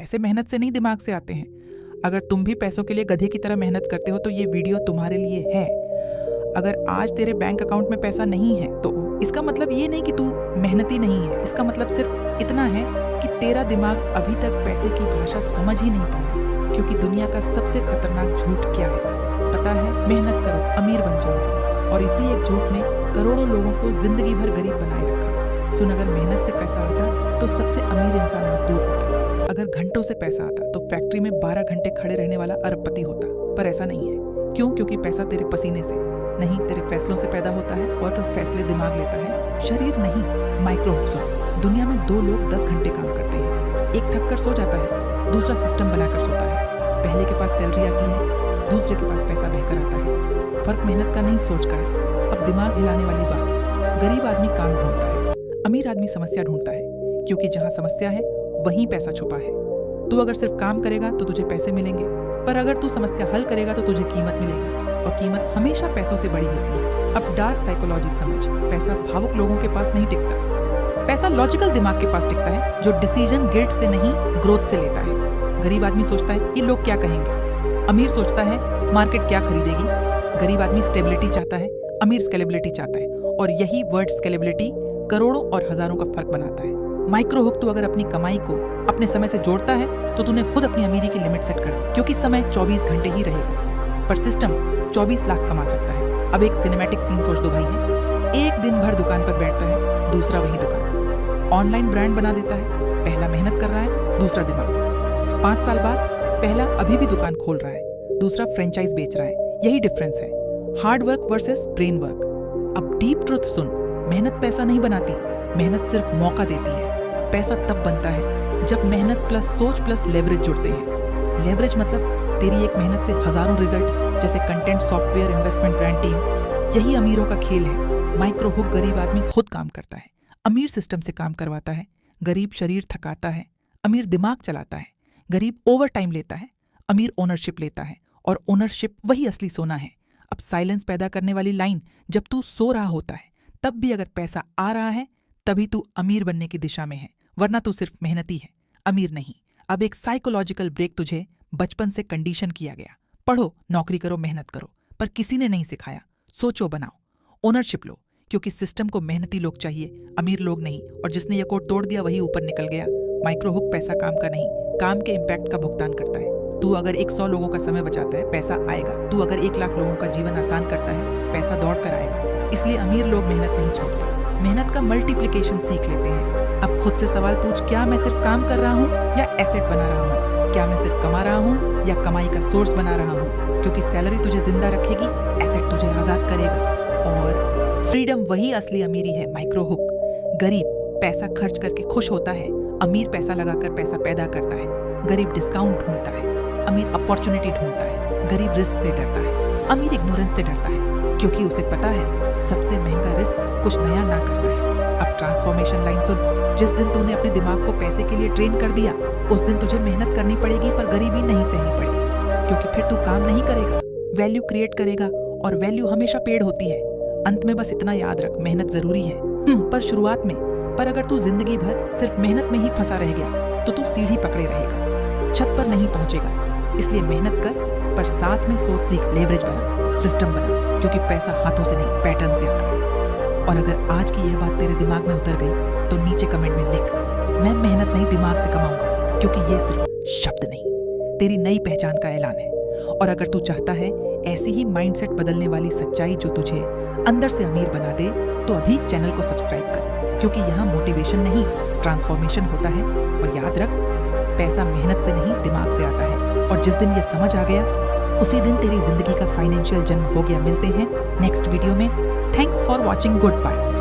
पैसे मेहनत से नहीं दिमाग से आते हैं। अगर तुम भी पैसों के लिए गधे की तरह मेहनत करते हो तो ये वीडियो तुम्हारे लिए है। अगर आज तेरे बैंक अकाउंट में पैसा नहीं है तो इसका मतलब ये नहीं कि तू मेहनती नहीं है। इसका मतलब सिर्फ इतना है कि तेरा दिमाग अभी तक पैसे की भाषा समझ ही नहीं पाया। क्योंकि दुनिया का सबसे खतरनाक झूठ क्या है पता है? मेहनत करो अमीर बन जाओगे। और इसी एक झूठ ने करोड़ों लोगों को जिंदगी भर गरीब बनाए रखा। सुन, अगर मेहनत से पैसा आता तो सबसे अमीर इंसान मजदूर होता। अगर घंटों से पैसा आता तो फैक्ट्री में 12 घंटे खड़े रहने वाला अरबपति होता। पर ऐसा नहीं है। क्यों? क्योंकि पैसा तेरे पसीने से नहीं, तेरे फैसलों से पैदा होता है और फिर फैसले दिमाग लेता है, शरीर नहीं। Micro hook. दुनिया में 2 लोग 10 घंटे काम करते हैं। एक थक कर सो जाता है, दूसरा सिस्टम बनाकर सोता है। पहले के पास सैलरी आती है, दूसरे के पास पैसा बहकर आता है। फर्क मेहनत का नहीं, सोच का है। अब दिमाग हिलाने वाली बात, गरीब आदमी काम ढूंढता है, अमीर आदमी समस्या ढूंढता है। क्योंकि जहाँ समस्या है वहीं पैसा छुपा है। तू अगर सिर्फ काम करेगा तो तुझे पैसे मिलेंगे, पर अगर तू समस्या हल करेगा तो तुझे कीमत मिलेगी। और कीमत हमेशा पैसों से बड़ी होती है। अब डार्क साइकोलॉजी समझ। पैसा भावुक लोगों के पास नहीं टिकता। पैसा लॉजिकल दिमाग के पास टिकता है, जो डिसीजन गिल्ट से नहीं ग्रोथ से लेता है। गरीब आदमी सोचता है ये लोग क्या कहेंगे, अमीर सोचता है मार्केट क्या खरीदेगी। गरीब आदमी स्टेबिलिटी चाहता है, अमीर स्केलेबिलिटी चाहता है। और यही वर्ड स्केलेबिलिटी करोड़ों और हजारों का फर्क बनाता है। माइक्रो हुक, तू अगर अपनी कमाई को अपने समय से जोड़ता है तो तूने खुद अपनी अमीरी की लिमिट सेट कर दी। क्योंकि समय 24 घंटे ही रहेगा, पर सिस्टम 24 लाख कमा सकता है। अब एक सिनेमैटिक सीन सोच दो भाई है। एक दिन भर दुकान पर बैठता है, दूसरा वही दुकान। ऑनलाइन ब्रांड बना देता है, पहला मेहनत कर रहा है, दूसरा दिमाग। 5 साल बाद पहला अभी भी दुकान खोल रहा है, दूसरा फ्रेंचाइज बेच रहा है। यही डिफरेंस है, hard work versus brain work. अब डीप ट्रुथ सुन, मेहनत पैसा नहीं बनाती, मेहनत सिर्फ मौका देती है। पैसा तब बनता है जब मेहनत प्लस सोच प्लस लेवरेज जुड़ते हैं। लेवरेज मतलब तेरी एक मेहनत से हजारों रिजल्ट, जैसे content, software, investment, brand team. यही अमीरों का खेल है। माइक्रो हुक, गरीब आदमी खुद काम करता है, अमीर सिस्टम से काम करवाता है। गरीब शरीर थकाता है, अमीर दिमाग चलाता है। गरीब ओवर टाइम लेता है, अमीर ओनरशिप लेता है। और ओनरशिप वही असली सोना है। अब साइलेंस पैदा करने वाली लाइन, जब तू सो रहा होता है तब भी अगर पैसा आ रहा है तभी तू अमीर बनने की दिशा में है, वरना तू सिर्फ मेहनती है, अमीर नहीं। अब एक साइकोलॉजिकल ब्रेक तुझे बचपन से कंडीशन किया गया। पढ़ो, नौकरी करो, मेहनत करो, पर किसी ने नहीं सिखाया सोचो, बनाओ, ओनरशिप लो। क्योंकि सिस्टम को मेहनती लोग चाहिए, अमीर लोग नहीं। और जिसने यह कोड तोड़ दिया वही ऊपर निकल गया। माइक्रो हुक पैसा काम का नहीं, काम के इम्पैक्ट का भुगतान करता है। तू अगर 100 लोगों का समय बचाता है, पैसा आएगा। तू अगर 1 लाख लोगों का जीवन आसान करता है, पैसा दौड़ कर आएगा। इसलिए अमीर लोग मेहनत नहीं छोड़ते, मेहनत का मल्टीप्लिकेशन सीख लेते हैं। अब खुद से सवाल पूछ, क्या मैं सिर्फ काम कर रहा हूँ या एसेट बना रहा हूँ? क्या मैं सिर्फ कमा रहा हूँ या कमाई का सोर्स बना रहा हूँ? क्योंकि सैलरी तुझे जिंदा रखेगी, एसेट तुझे आजाद करेगा। और फ्रीडम वही असली अमीरी है। माइक्रो हुक, गरीब पैसा खर्च करके खुश होता है, अमीर पैसा लगाकर पैसा पैदा करता है। गरीब डिस्काउंट ढूंढता है, अमीर अपॉर्चुनिटी ढूंढता है। गरीब रिस्क से डरता है, अमीर इग्नोरेंस से डरता है। क्योंकि उसे पता है सबसे महंगा रिस्क कुछ नया ना करना है। अब ट्रांसफॉर्मेशन लाइन सुन, जिस दिन तूने अपने दिमाग को पैसे के लिए ट्रेन कर दिया, उस दिन तुझे मेहनत करनी पड़ेगी, पर गरीबी नहीं सहनी पड़ेगी। क्योंकि फिर तू काम नहीं करेगा, वैल्यू क्रिएट करेगा। और वैल्यू हमेशा पेड़ होती है। अंत में बस इतना याद रख, मेहनत जरूरी है, पर शुरुआत में। पर अगर तू जिंदगी भर सिर्फ मेहनत में ही फंसा रह गया तो तू सीढ़ी पकड़े रहेगा, छत पर नहीं पहुंचेगा। इसलिए मेहनत कर, पर साथ में सोच सीख, लेवरेज बना, सिस्टम बना। क्योंकि पैसा हाथों से नहीं, पैटर्न से आता है। और अगर आज की यह बात तेरे दिमाग में उतर गई तो नीचे कमेंट में लिख, मैं मेहनत नहीं दिमाग से कमाऊंगा। क्योंकि ये सिर्फ शब्द नहीं, तेरी नई पहचान का ऐलान है। और अगर तू चाहता है ऐसी ही माइंडसेट बदलने वाली सच्चाई जो तुझे अंदर से अमीर बना दे, तो अभी चैनल को सब्सक्राइब कर। क्योंकि यहाँ मोटिवेशन नहीं, ट्रांसफॉर्मेशन होता है। और याद रख, पैसा मेहनत से नहीं दिमाग से आता है। और जिस दिन ये समझ आ गया, उसी दिन तेरी जिंदगी का फाइनेंशियल जन्म हो गया। मिलते हैं नेक्स्ट वीडियो में। Thanks for watching, good bye.